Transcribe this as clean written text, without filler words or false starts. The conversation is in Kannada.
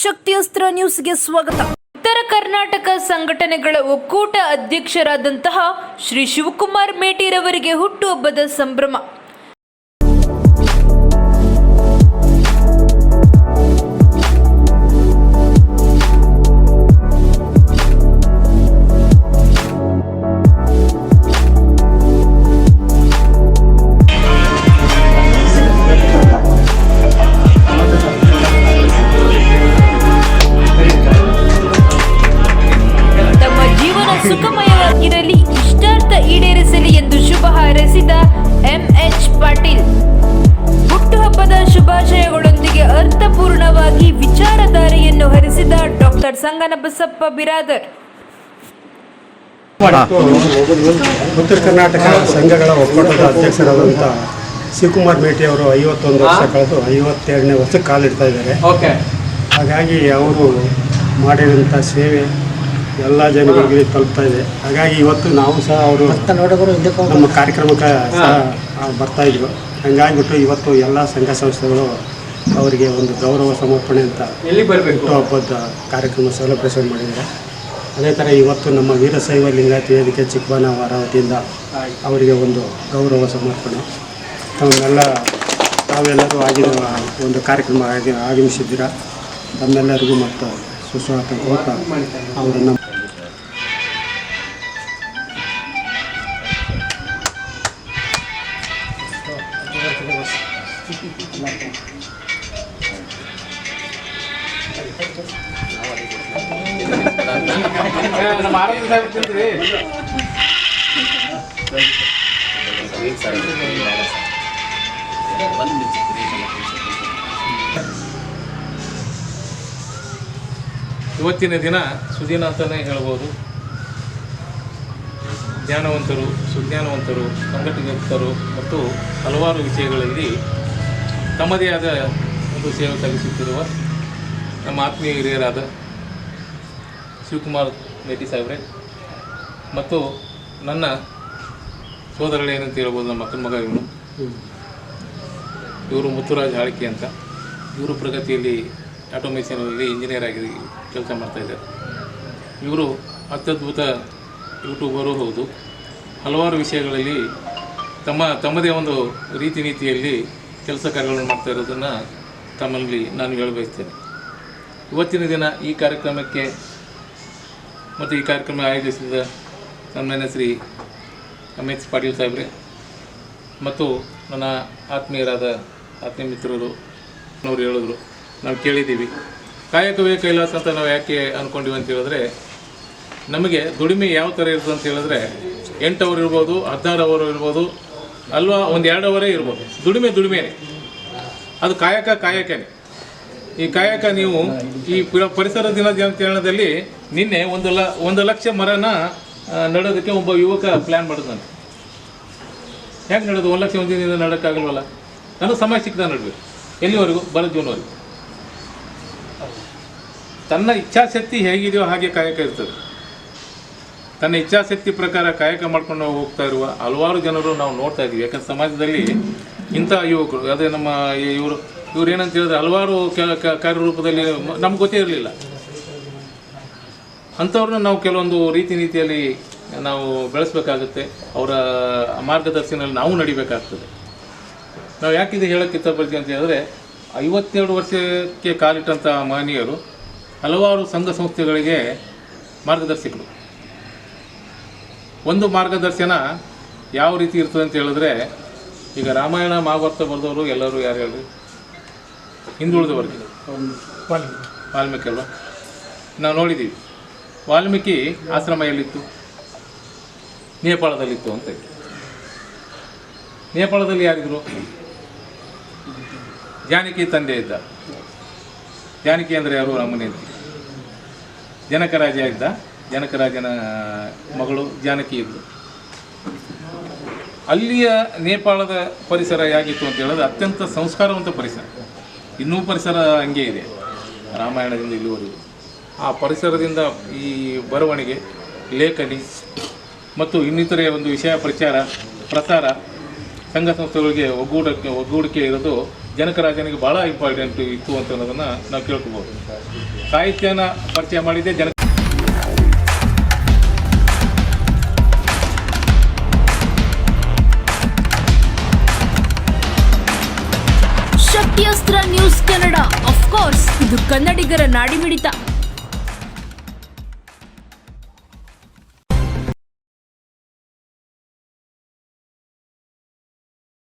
ಶಕ್ತಿಯಸ್ತ್ರ ನ್ಯೂಸ್ಗೆ ಸ್ವಾಗತ. ಉತ್ತರ ಕರ್ನಾಟಕ ಸಂಘಟನೆಗಳ ಒಕ್ಕೂಟ ಅಧ್ಯಕ್ಷರಾದಂತಹ ಶ್ರೀ ಶಿವಕುಮಾರ್ ಮೇಟಿರವರಿಗೆ ಹುಟ್ಟುಹಬ್ಬದ ಸಂಭ್ರಮ. ಸುಖಮಯವಾಗಿರಲಿ, ಇಷ್ಟಾರ್ಥ ಈಡೇರಿಸಲಿ ಎಂದು ಶುಭ ಹಾರೈಸಿದ ಎಂಎಚ್ ಪಾಟೀಲ್. ಹುಟ್ಟುಹಬ್ಬದ ಶುಭಾಶಯಗಳೊಂದಿಗೆ ಅರ್ಥಪೂರ್ಣವಾಗಿ ವಿಚಾರಧಾರೆಯನ್ನು ಹರಿಸಿದ ಡಾಕ್ಟರ್ ಸಂಗನಬಸಪ್ಪ ಬಿರಾದರ್. ಉತ್ತರ ಕರ್ನಾಟಕ ಸಂಘಗಳ ಒಕ್ಕೂಟದ ಅಧ್ಯಕ್ಷರಾದಂಥ ಶಿವಕುಮಾರ್ ಮೇಟಿ ಅವರು 51 ವರ್ಷ ಕಳೆದು 52ನೇ ವರ್ಷಕ್ಕೆ ಕಾಲಿಡ್ತಾ ಇದ್ದಾರೆ. ಹಾಗಾಗಿ ಅವರು ಮಾಡಿದಂಥ ಸೇವೆ ಎಲ್ಲ ಜನಗಳಿಗೆ ತಲುಪ್ತಾ ಇದೆ. ಹಾಗಾಗಿ ಇವತ್ತು ನಾವು ಸಹ ಅವರು ನಮ್ಮ ಕಾರ್ಯಕ್ರಮಕ್ಕೆ ಸಹ ಬರ್ತಾಯಿದ್ರು. ಹಂಗಾಗಿಬಿಟ್ಟು ಇವತ್ತು ಎಲ್ಲ ಸಂಘ ಸಂಸ್ಥೆಗಳು ಅವರಿಗೆ ಒಂದು ಗೌರವ ಸಮರ್ಪಣೆ ಅಂತ ಹುಟ್ಟುಹಬ್ಬದ ಕಾರ್ಯಕ್ರಮ ಸೆಲೆಬ್ರೇಷನ್ ಮಾಡಿದ್ದಾರೆ. ಅದೇ ಥರ ಇವತ್ತು ನಮ್ಮ ವೀರಶೈವ ಲಿಂಗಾಯತ ವೇದಿಕೆ ಚಿಕ್ಕಬಾಣಾವರ ವತಿಯಿಂದ ಅವರಿಗೆ ಒಂದು ಗೌರವ ಸಮರ್ಪಣೆ. ತಾವೆಲ್ಲರೂ ಆಗಿನ ಒಂದು ಕಾರ್ಯಕ್ರಮ ಆಗಮಿಸಿದ್ದೀರಾ. ತಮ್ಮೆಲ್ಲರಿಗೂ ಮತ್ತು ಸುಸ್ವಾಗತ ಕೋರ್ತಾ ಅವರನ್ನು ಇವತ್ತಿನ ದಿನ ಸುದಿನ ಅಂತಲೇ ಹೇಳ್ಬೋದು. ಜ್ಞಾನವಂತರು, ಸುಜ್ಞಾನವಂತರು, ಸಂಘಟಿತರು ಮತ್ತು ಹಲವಾರು ವಿಷಯಗಳಲ್ಲಿ ತಮ್ಮದೇ ಆದ ಒಂದು ಸೇವೆ ಸಲ್ಲಿಸುತ್ತಿರುವ ನಮ್ಮ ಆತ್ಮೀಯ ಹಿರಿಯರಾದ ಶಿವಕುಮಾರ್ ಮೇಟಿ ಸಾಹೇಬ್ರೆ ಮತ್ತು ನನ್ನ ಸೋದರಳೇನಂತ ಹೇಳ್ಬೋದು, ನಮ್ಮ ಅಕ್ಕನ ಮಗ ಇವರು ಮುತ್ತುರಾಜ್ ಹಾಳಿಕೆ ಅಂತ. ಇವರು ಪ್ರಗತಿಯಲ್ಲಿ ಆಟೋಮೇಷನಲ್ಲಿ ಇಂಜಿನಿಯರ್ ಆಗಿ ಕೆಲಸ ಮಾಡ್ತಾಯಿದ್ದಾರೆ. ಇವರು ಅತ್ಯದ್ಭುತ ಯೂಟ್ಯೂಬರು ಹೌದು. ಹಲವಾರು ವಿಷಯಗಳಲ್ಲಿ ತಮ್ಮದೇ ಒಂದು ರೀತಿ ನೀತಿಯಲ್ಲಿ ಕೆಲಸ ಕಾರ್ಯಗಳನ್ನು ಮಾಡ್ತಾ ಇರೋದನ್ನು ತಮ್ಮಲ್ಲಿ ನಾನು ಹೇಳಬಯಸ್ತೇನೆ. ಇವತ್ತಿನ ದಿನ ಈ ಕಾರ್ಯಕ್ರಮಕ್ಕೆ ಮತ್ತು ಈ ಕಾರ್ಯಕ್ರಮ ಆಯೋಜಿಸಿದ ಸನ್ಮಾನ್ಯ ಶ್ರೀ ಎಂಎಚ್ ಪಾಟೀಲ್ ಸಾಹೇಬ್ರೆ ಮತ್ತು ನನ್ನ ಆತ್ಮೀಯರಾದ ಆತ್ಮೀಯ ಮಿತ್ರರು ಅವರು ಹೇಳಿದ್ರು, ನಾವು ಕೇಳಿದ್ದೀವಿ ಕಾಯಕವೇ ಕೈಲಾಸ ಅಂತ ನಾವು ಯಾಕೆ ಅಂದ್ಕೊಂಡಿವಿ ಅಂತ ಹೇಳಿದ್ರೆ, ನಮಗೆ ದುಡಿಮೆ ಯಾವ ಥರ ಇರ್ತದೆ ಅಂತ ಹೇಳಿದ್ರೆ 8 ಅವರ್ ಇರ್ಬೋದು, 16 ಅವರ್ ಇರ್ಬೋದು, ಅಲ್ವಾ, ಒಂದು 2 ಅವರೇ ಇರ್ಬೋದು. ದುಡಿಮೆನೇ ಅದು ಕಾಯಕನೇ. ಈ ಕಾಯಕ ನೀವು ಈ ಪರಿಸರ ದಿನಾಚರಣೆಯಲ್ಲಿ ನಿನ್ನೆ 1 ಲಕ್ಷ ಮರನ ನೆಡೋದಕ್ಕೆ ಒಬ್ಬ ಯುವಕ ಪ್ಲ್ಯಾನ್ ಮಾಡಿದಂತೆ. ಹೇಗೆ ನಡೆದು 1 ಲಕ್ಷ ಒಂದಿನಿಂದ ನಡೋಕ್ಕಾಗಲ್ವಲ್ಲ. ನನಗೆ ಸಮಯ ಸಿಕ್ಕದ ನಡಬೇಕು. ಎಲ್ಲಿವರೆಗೂ? ಬರೋ ಜೂನ್ವರೆಗೂ. ತನ್ನ ಇಚ್ಛಾಶಕ್ತಿ ಹೇಗಿದೆಯೋ ಹಾಗೆ ಕಾಯಕ ಇರ್ತದೆ. ತನ್ನ ಇಚ್ಛಾಶಕ್ತಿ ಪ್ರಕಾರ ಕಾಯಕ ಮಾಡ್ಕೊಂಡು ಹೋಗ್ತಾ ಇರುವ ಹಲವಾರು ಜನರು ನಾವು ನೋಡ್ತಾ ಇದ್ದೀವಿ. ಯಾಕಂದ್ರೆ ಸಮಾಜದಲ್ಲಿ ಇಂಥ ಯುವಕರು, ಅದೇ ನಮ್ಮ ಇವ್ರು ಏನಂತ ಹೇಳಿದ್ರೆ ಹಲವಾರು ಕಾರ್ಯರೂಪದಲ್ಲಿ ನಮ್ಗೆ ಗೊತ್ತೇ ಇರಲಿಲ್ಲ. ಅಂಥವ್ರನ್ನ ನಾವು ಕೆಲವೊಂದು ರೀತಿ ನೀತಿಯಲ್ಲಿ ನಾವು ಬೆಳೆಸಬೇಕಾಗುತ್ತೆ. ಅವರ ಮಾರ್ಗದರ್ಶನದಲ್ಲಿ ನಾವು ನಡಿಬೇಕಾಗ್ತದೆ. ನಾವು ಯಾಕಿದೆ ಹೇಳೋಕ್ಕೆ ಇಷ್ಟಪಡ್ತೀವಿ ಅಂತ ಹೇಳಿದ್ರೆ, 52 ವರ್ಷಕ್ಕೆ ಕಾಲಿಟ್ಟಂಥ ಮಹನೀಯರು ಹಲವಾರು ಸಂಘ ಸಂಸ್ಥೆಗಳಿಗೆ ಮಾರ್ಗದರ್ಶಕರು. ಒಂದು ಮಾರ್ಗದರ್ಶನ ಯಾವ ರೀತಿ ಇರ್ತದೆ ಅಂತ ಹೇಳಿದ್ರೆ, ಈಗ ರಾಮಾಯಣ ಮಹಾಭಾರತ ಬರೆದವರು ಎಲ್ಲರೂ ಯಾರು ಹೇಳ್ರಿ? ಹಿಂದುಳಿದವರಿಗೆ ವಾಲ್ಮೀಕಿ ಅಲ್ವಾ? ನಾವು ನೋಡಿದ್ದೀವಿ. ವಾಲ್ಮೀಕಿ ಆಶ್ರಮ ಎಲ್ಲಿತ್ತು? ನೇಪಾಳದಲ್ಲಿತ್ತು ಅಂತ. ನೇಪಾಳದಲ್ಲಿ ಯಾರಿದ್ರು? ಜಾನಕಿ ತಂದೆ ಇದ್ದ. ಜಾನಕಿ ಅಂದರೆ ಯಾರು? ರಾಮನೇ ಅಂತ. ಜನಕರಾಜ ಇದ್ದ. ಜನಕರಾಜನ ಮಗಳು ಜಾನಕಿ ಇದ್ದರು. ಅಲ್ಲಿಯ ನೇಪಾಳದ ಪರಿಸರ ಹೇಗಿತ್ತು ಅಂತ ಹೇಳಿದ್ರೆ ಅತ್ಯಂತ ಸಂಸ್ಕಾರವಂತ ಪರಿಸರ. ಇನ್ನೂ ಪರಿಸರ ಹಂಗೆ ಇದೆ ರಾಮಾಯಣದಿಂದ ಇಲ್ಲಿವರೆಗೂ. ಆ ಪರಿಸರದಿಂದ ಈ ಬರವಣಿಗೆ, ಲೇಖನಿ ಮತ್ತು ಇನ್ನಿತರೆ ಒಂದು ವಿಷಯ ಪ್ರಸಾರ ಸಂಘ ಸಂಸ್ಥೆಗಳಿಗೆ ಒಗ್ಗೂಡಿಕೆ ಇರೋದು ಜನಕರಾಜನಿಗೆ ಭಾಳ ಇಂಪಾರ್ಟೆಂಟ್ ಇತ್ತು ಅಂತ ಅನ್ನೋದನ್ನು ನಾವು ಕೇಳ್ಕೊಬೋದು. ಸಾಹಿತ್ಯನ ಪರಿಚಯ ಮಾಡಿದ್ದೆ ಜನ. ಶಕ್ತಿಯಸ್ತ್ರ ನ್ಯೂಸ್ ಕನ್ನಡ, ಆಫ್ ಕೋರ್ಸ್ ಇದು ಕನ್ನಡಿಗರ ನಾಡಿಮಿಡಿತ.